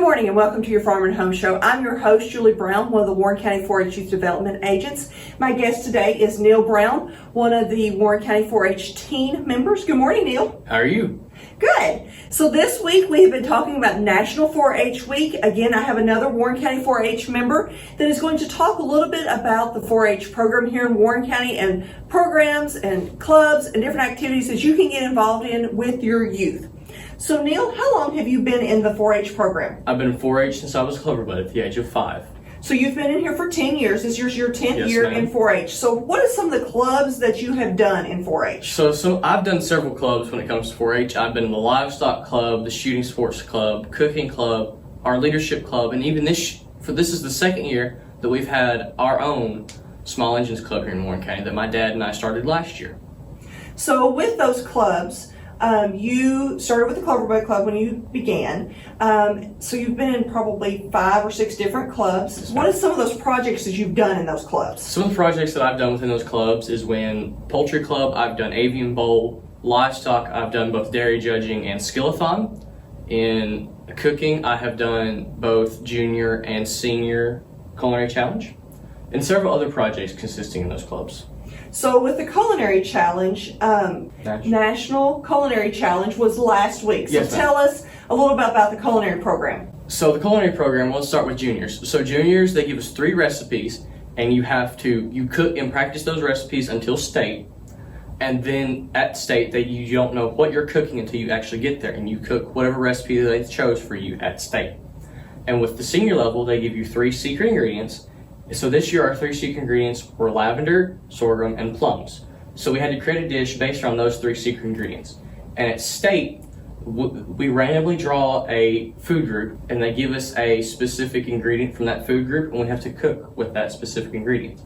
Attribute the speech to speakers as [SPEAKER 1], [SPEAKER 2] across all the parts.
[SPEAKER 1] Good morning and welcome to your Farm and Home Show. I'm your host, Julie Brown, one of the Warren County 4-H Youth Development Agents. My guest today is Neal Brown, one of the Warren County 4-H teen members. Good morning, Neal.
[SPEAKER 2] How are you?
[SPEAKER 1] Good. So this week we have been talking about National 4-H Week. Again, I have another Warren County 4-H member that is going to talk a little bit about the 4-H program here in Warren County and programs and clubs and different activities that you can get involved in with your youth. So Neal, how long have you been in the 4-H program?
[SPEAKER 2] I've been in 4-H since I was clever bud at the age of 5.
[SPEAKER 1] So you've been in here for 10 years. This is your 10th
[SPEAKER 2] Yes,
[SPEAKER 1] year
[SPEAKER 2] ma'am.
[SPEAKER 1] in 4-H. So what are some of the clubs that you have done in 4-H?
[SPEAKER 2] So I've done several clubs when it comes to 4-H. I've been in the livestock club, the shooting sports club, cooking club, our leadership club, and even this is the second year that we've had our own small engines club here in Warren County that my dad and I started last year.
[SPEAKER 1] So with those clubs, you started with the Cloverbud Club when you began. So you've been in probably 5 or 6 different clubs. What are some of those projects that you've done in those clubs?
[SPEAKER 2] Some of the projects that I've done within those clubs is when Poultry Club, I've done Avian Bowl, Livestock, I've done both dairy judging and skillathon. In cooking, I have done both junior and senior culinary challenge, and several other projects consisting in those clubs.
[SPEAKER 1] So with the culinary challenge, National Culinary Challenge was last week. So
[SPEAKER 2] Yes, ma'am.
[SPEAKER 1] tell us a little bit about the culinary program.
[SPEAKER 2] So the culinary program, let's start with juniors. So juniors, they give us 3 recipes, and you cook and practice those recipes until state. And then at state, you don't know what you're cooking until you actually get there, and you cook whatever recipe they chose for you at state. And with the senior level, they give you 3 secret ingredients. So this year, our 3 secret ingredients were lavender, sorghum, and plums. So we had to create a dish based on those 3 secret ingredients. And at state, we randomly draw a food group, and they give us a specific ingredient from that food group, and we have to cook with that specific ingredient.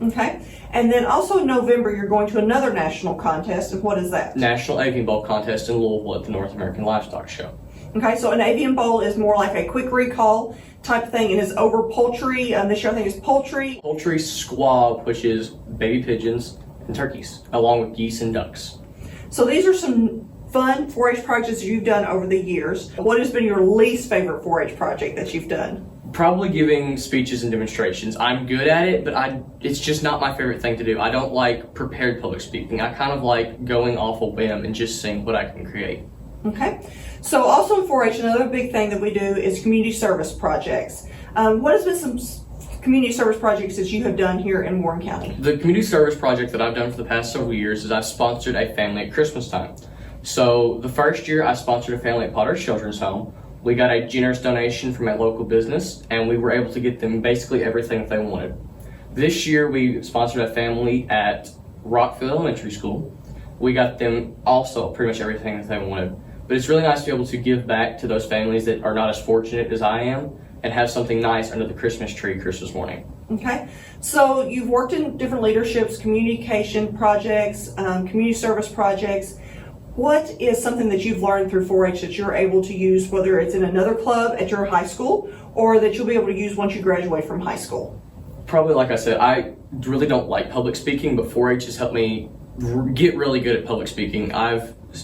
[SPEAKER 1] Okay. And then also in November, you're going to another national contest. And what is that?
[SPEAKER 2] National Avian Bowl contest in Louisville at the North American Livestock Show.
[SPEAKER 1] Okay, so an avian bowl is more like a quick recall type of thing. It is over poultry. This year I think it's poultry.
[SPEAKER 2] Poultry squab, which is baby pigeons and turkeys, along with geese and ducks.
[SPEAKER 1] So these are some fun 4-H projects you've done over the years. What has been your least favorite 4-H project that you've done?
[SPEAKER 2] Probably giving speeches and demonstrations. I'm good at it, but it's just not my favorite thing to do. I don't like prepared public speaking. I kind of like going off a whim and just seeing what I can create.
[SPEAKER 1] Okay. So also in 4-H, another big thing that we do is community service projects. What has been some community service projects that you have done here in Warren County?
[SPEAKER 2] The community service project that I've done for the past several years is I've sponsored a family at Christmas time. So the first year I sponsored a family at Potter Children's Home. We got a generous donation from a local business, and we were able to get them basically everything that they wanted. This year we sponsored a family at Rockville Elementary School. We got them also pretty much everything that they wanted. But it's really nice to be able to give back to those families that are not as fortunate as I am and have something nice under the Christmas tree Christmas morning.
[SPEAKER 1] Okay. So you've worked in different leaderships, communication projects, community service projects. What is something that you've learned through 4-H that you're able to use, whether it's in another club at your high school or that you'll be able to use once you graduate from high school?
[SPEAKER 2] Probably, like I said, I really don't like public speaking, but 4-H has helped me get really good at public speaking.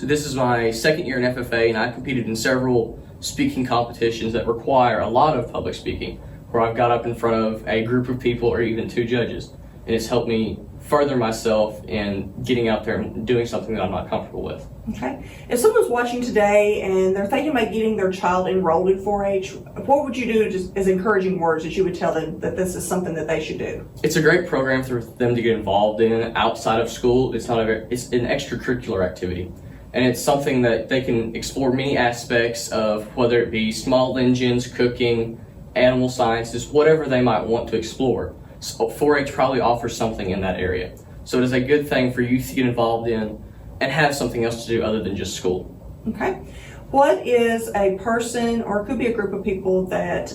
[SPEAKER 2] This is my second year in FFA, and I competed in several speaking competitions that require a lot of public speaking, where I've got up in front of a group of people or even 2 judges, and it's helped me further myself in getting out there and doing something that I'm not comfortable with.
[SPEAKER 1] Okay. If someone's watching today and they're thinking about getting their child enrolled in 4-H, what would you do just as encouraging words that you would tell them that this is something that they should do?
[SPEAKER 2] It's a great program for them to get involved in outside of school. It's an extracurricular activity. And it's something that they can explore many aspects of, whether it be small engines, cooking, animal sciences, whatever they might want to explore. So 4-H probably offers something in that area. So it is a good thing for youth to get involved in and have something else to do other than just school.
[SPEAKER 1] Okay. What is a person, or it could be a group of people, that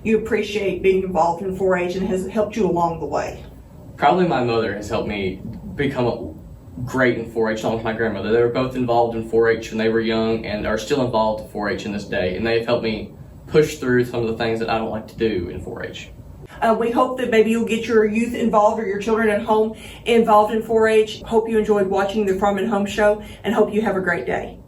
[SPEAKER 1] you appreciate being involved in 4-H and has helped you along the way?
[SPEAKER 2] Probably my mother has helped me become great in 4-H, along with my grandmother. They were both involved in 4-H when they were young and are still involved in 4-H in this day, and they've helped me push through some of the things that I don't like to do in 4-H.
[SPEAKER 1] We hope that maybe you'll get your youth involved or your children at home involved in 4-H. Hope you enjoyed watching the Farm and Home Show, and hope you have a great day.